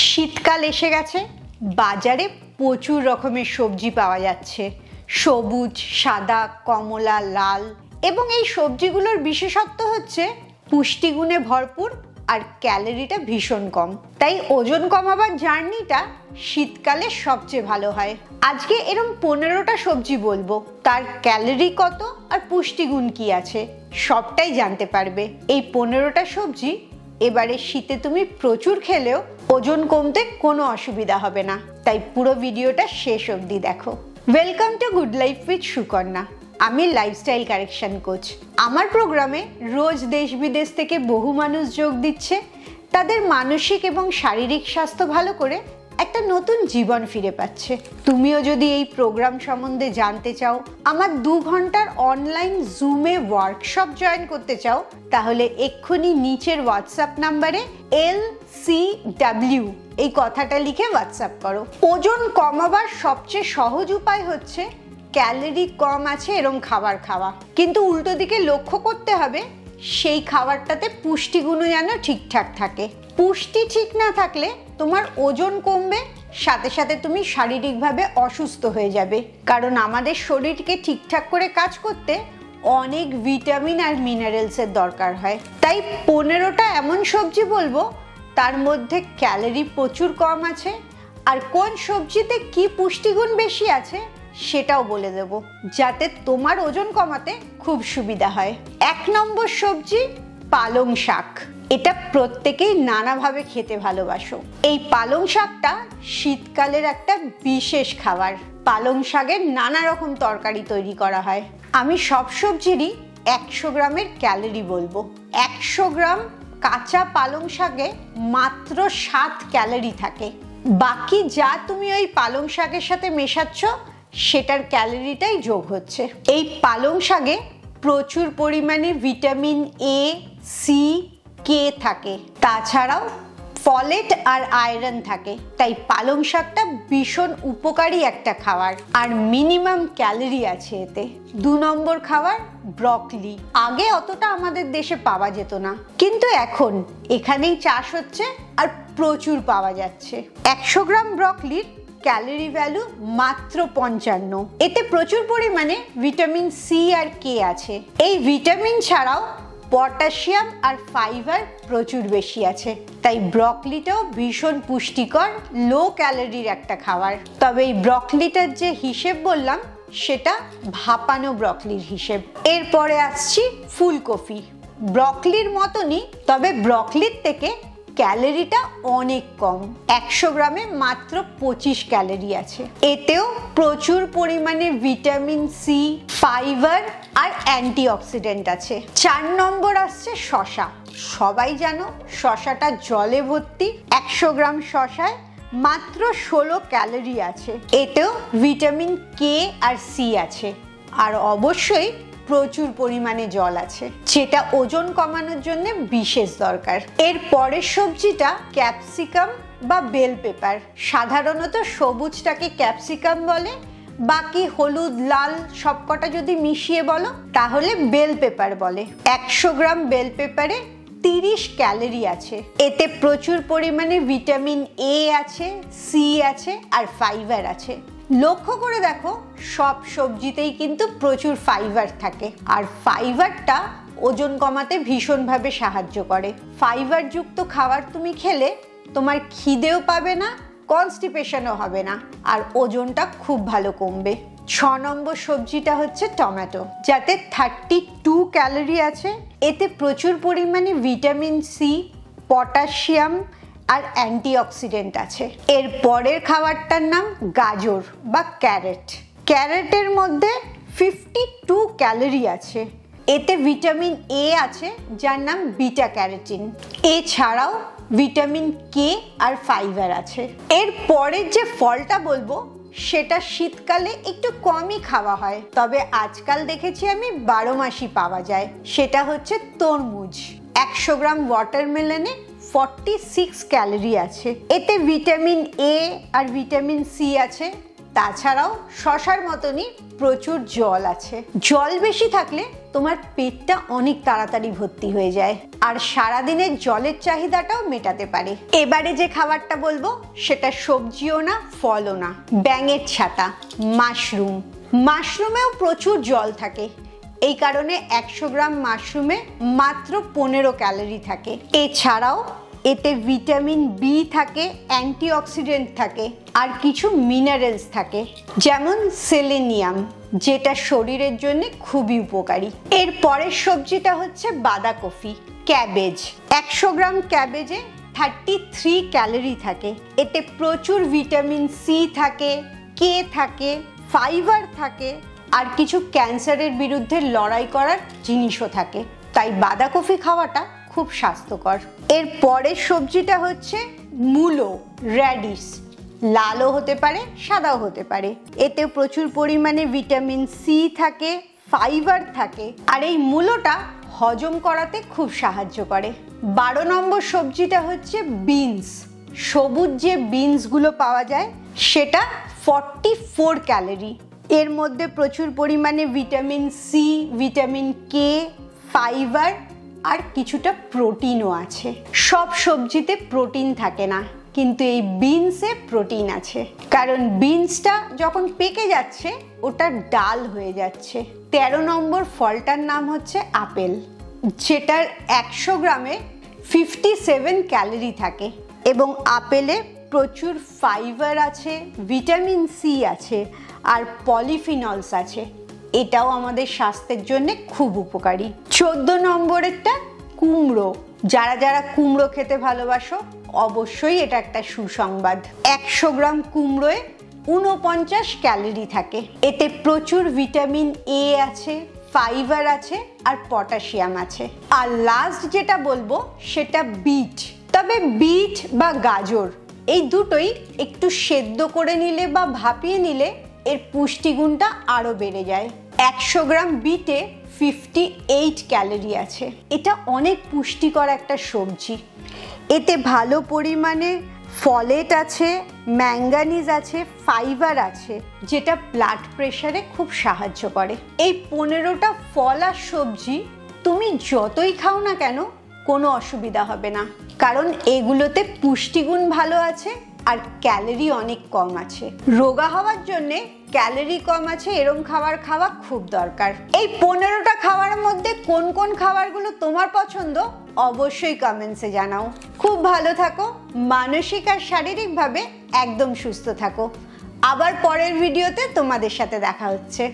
শীতকাল এসে গেছে, বাজারে প্রচুর রকমের সবজি পাওয়া যাচ্ছে। সবুজ, সাদা, কমলা, লাল। এবং এই সবজিগুলোর বিশেষত্ব হচ্ছে পুষ্টিগুণে ভরপুর আর ক্যালোরিটা ভীষণ কম। তাই ওজন কমাবার জার্নিটা শীতকালে সবচেয়ে ভালো হয়। আজকে এরকম 15টা সবজি বলবো, তার ক্যালোরি কত আর পুষ্টিগুণ কি আছে সবটাই জানতে পারবে। এই 15টা সবজি এবারে শীতে তুমি প্রচুর খেলেও ওজন কমতে কোনো অসুবিধা হবে না। তাই পুরো ভিডিওটা শেষ অবধি দেখো। Welcome to good life with Sukanya. আমি লাইফস্টাইল কারেকশন কোচ। আমার প্রোগ্রামে রোজ দেশ বিদেশ থেকে বহু মানুষ যোগ দিচ্ছে তাদের মানসিক এবং শারীরিক স্বাস্থ্য ভালো করে একটা নতুন জীবন ফিরে পাচ্ছে। তুমিও যদি এই প্রোগ্রাম সম্বন্ধে জানতে চাও, আমার 2 ঘন্টার অনলাইন জুমে ওয়ার্কশপ জয়েন করতে চাও, তাহলে এক্ষুনি নিচের হোয়াটসঅ্যাপ নাম্বারে LCW এই কথাটা লিখে হোয়াটসঅ্যাপ করো। ওজন কমাবার সবচেয়ে সহজ উপায় হচ্ছে ক্যালোরি কম আছে এরকম খাবার খাওয়া, কিন্তু উল্টো দিকে লক্ষ্য করতে হবে সেই খাবারটাতে পুষ্টিগুণও যেন ঠিকঠাক থাকে। পুষ্টি ঠিক না থাকলে তোমার ওজন কমবে, সাথে সাথে তুমি শারীরিকভাবে অসুস্থ হয়ে যাবে। কারণ আমাদের শরীরকে ঠিকঠাক করে কাজ করতে অনেক ভিটামিন আর মিনারেলসের দরকার হয়। তাই 15টা এমন সবজি বলবো তার মধ্যে ক্যালোরি প্রচুর কম আছে, আর কোন সবজিতে কি পুষ্টিগুণ বেশি আছে সেটাও বলে দেব, যাতে তোমার ওজন কমাতে খুব সুবিধা হয়। 1 নম্বর সবজি পালং শাক। এটা প্রত্যেকেই নানাভাবে খেতে ভালোবাসো। এই পালং শাকটা শীতকালের একটা বিশেষ খাবার। পালং শাকের নানা রকম তরকারি তৈরি করা হয়। আমি সব সবজিরই 100 গ্রামের ক্যালোরি বলবো। 100 গ্রাম কাঁচা পালং শাকে মাত্র 7 ক্যালোরি থাকে। বাকি যা তুমি ওই পালং শাকের সাথে মেশাচ্ছ সেটার ক্যালোরিটাই যোগ হচ্ছে। এই পালং শাকে প্রচুর পরিমাণে ভিটামিন A, C, K থাকে। তাছাড়াও ফলেট আর আয়রন থাকে। তাই পালং শাকটা ভীষণ উপকারী একটা খাবার, আর মিনিমাম ক্যালোরি আছে এতে। 2 নম্বর খাবার ব্রকলি। আগে অতটা আমাদের দেশে পাওয়া যেত না, কিন্তু এখন এখানেই চাষ হচ্ছে আর প্রচুর পাওয়া যাচ্ছে। 100 গ্রাম ব্রকলির ক্যালোরি ভ্যালু মাত্র 55। এতে প্রচুর পরিমাণে ভিটামিন C আর K আছে। এই ভিটামিন ছাড়াও পটাশিয়াম আর ফাইবার প্রচুর বেশি আছে। তাই ব্রকলিটাও ভীষণ পুষ্টিকর, লো ক্যালোরির একটা খাবার। তবে এই ব্রকলিটার যে হিসেব বললাম সেটা ভাপানো ব্রকলির হিসেব। এরপরে আসছি ফুলকপি। ব্রকলির মতনই, তবে ব্রকলির থেকে ক্যালোরিটা অনেক কম। 100 গ্রামে মাত্র 25 ক্যালোরি আছে। এতেও প্রচুর পরিমাণে ভিটামিন C, ফাইবার আর অ্যান্টিঅক্সিডেন্ট আছে। 4 নম্বর আসছে শসা। সবাই জানো শসাটা জলে ভর্তি। 100 গ্রাম শসায় মাত্র 16 ক্যালোরি আছে। এতেও ভিটামিন K আর C আছে, আর অবশ্যই প্রচুর পরিমাণে জল আছে, যেটা ওজন কমানোর জন্য বিশেষ দরকার। এর পরের সবজিটা ক্যাপসিকাম বা বেল পেপার। সাধারণত সবুজটাকে ক্যাপসিকাম বলে, বাকি হলুদ, লাল সবকটা যদি মিশিয়ে বলো তাহলে বেল পেপার বলে। 100 গ্রাম বেল পেপারে 30 ক্যালোরি আছে। এতে প্রচুর পরিমাণে ভিটামিন A আছে, C আছে আর ফাইবার আছে। লক্ষ্য করে দেখো সব সবজিতেই কিন্তু প্রচুর ফাইবার থাকে, আর ফাইবারটা ওজন কমাতে ভীষণভাবে সাহায্য করে। ফাইবার যুক্ত খাবার তুমি খেলে তোমার খিদেও পাবে না, কনস্টিপেশনও হবে না, আর ওজনটা খুব ভালো কমবে। 6 নম্বর সবজিটা হচ্ছে টমেটো, যাতে 32 ক্যালোরি আছে। এতে প্রচুর পরিমাণে ভিটামিন C, পটাশিয়াম আর অ্যান্টিঅক্সিডেন্ট আছে। এর পরের খাবারটার নাম গাজর বা ক্যারেট। ক্যারেটের মধ্যে 52 ক্যালোরি আছে। এতে ভিটামিন A আছে, যার নাম বিটা ক্যারোটিন। এছাড়াও ভিটামিন K আর ফাইবার আছে। এর পরের যে ফলটা বলবো সেটা শীতকালে একটু কমই খাওয়া হয়, তবে আজকাল দেখেছি আমি 12 মাসই পাওয়া যায়। সেটা হচ্ছে তরমুজ। 100 গ্রাম ওয়াটারমেলনে 46 ক্যালোরি আছে। এতে ভিটামিন A আর ভিটামিন C আছে। তাছাড়াও শসার মতনই প্রচুর জল আছে। জল বেশি থাকলে তোমার পেটটা অনেক তাড়াতাড়ি ভর্তি হয়ে যায়। আর সারাদিনের জলের চাহিদাটাও মেটাতে পারে। এবারে যে খাবারটা বলবো সেটা সবজিও না, ফলও না, ব্যাঙের ছাতা, মাশরুম। মাশরুমেও প্রচুর জল থাকে, এই কারণে 100 গ্রাম মাশরুমে মাত্র 15 ক্যালোরি থাকে। এছাড়াও এতে ভিটামিন বি থাকে, অ্যান্টিঅক্সিডেন্ট থাকে আর কিছু মিনারেলস থাকে, যেমন সেলেনিয়াম, যেটা শরীরের জন্য খুবই উপকারী। এর পরের সবজিটা হচ্ছে বাঁধাকপি, ক্যাবেজ। 100 গ্রাম ক্যাবেজে 33 ক্যালোরি থাকে। এতে প্রচুর ভিটামিন সি থাকে, কে থাকে, ফাইবার থাকে আর কিছু ক্যান্সারের বিরুদ্ধে লড়াই করার জিনিসও থাকে। তাই বাঁধাকপি খাওয়াটা খুব স্বাস্থ্যকর। এর পরের সবজিটা হচ্ছে মূলো, র্যাডিশ। লালও হতে পারে, সাদাও হতে পারে। এতে প্রচুর পরিমাণে ভিটামিন সি থাকে, ফাইবার থাকে আর এই মূলোটা হজম করাতে খুব সাহায্য করে। 12 নম্বর সবজিটা হচ্ছে বিনস। সবুজ যে বিনসগুলো পাওয়া যায় সেটা 44 ক্যালোরি। এর মধ্যে প্রচুর পরিমাণে vitamin C, vitamin K, fibre আর কিছুটা প্রোটিনও আছে। সব সবজিতে প্রোটিন থাকে না, কিন্তু এই বিনসে প্রোটিন আছে, কারণ বিনসটা যখন পেকে যাচ্ছে ওটা ডাল হয়ে যাচ্ছে। 13 নম্বর ফলটার নাম হচ্ছে আপেল, যেটার 100 গ্রামে 57 ক্যালোরি থাকে এবং আপেলে প্রচুর ফাইবার আছে, ভিটামিন সি আছে আর পলিফিনলস আছে। এটাও আমাদের স্বাস্থ্যের জন্য খুব উপকারী। 14 নম্বরেরটা কুমড়ো। যারা যারা কুমড়ো খেতে ভালোবাসো অবশ্যই এটা একটা সুসংবাদ। 100 গ্রাম কুমড়োয় 49 ক্যালোরি থাকে। এতে প্রচুর ভিটামিন এ আছে, ফাইবার আছে আর পটাশিয়াম আছে। আর লাস্ট যেটা বলবো সেটা বিট। তবে বিট বা গাজর এই দুটোই একটু সেদ্ধ করে নিলে বা ভাপিয়ে নিলে এর পুষ্টিগুণটা আরো বেড়ে যায়। 100 গ্রাম বিটে 58 ক্যালোরি আছে। এটা অনেক পুষ্টিকর একটা সবজি। এতে ভালো পরিমাণে ফলেট আছে, ম্যাঙ্গানিজ আছে, ফাইবার আছে, যেটা ব্লাড প্রেশারে খুব সাহায্য করে। এই 15টা ফল আর সবজি তুমি যতই খাও না কেন কোনো অসুবিধা হবে না, কারণ এগুলোতে পুষ্টিগুণ ভালো আছে আর ক্যালোরি অনেক কম আছে। রোগা হওয়ার জন্যে ক্যালোরি কম আছে এরম খাবার খাওয়া খুব দরকার। এই 15টা খাবারের মধ্যে কোন কোন খাবারগুলো তোমার পছন্দ অবশ্যই কমেন্টসে জানাও। খুব ভালো থাকো, মানসিক আর শারীরিকভাবে একদম সুস্থ থাকো। আবার পরের ভিডিওতে তোমাদের সাথে দেখা হচ্ছে।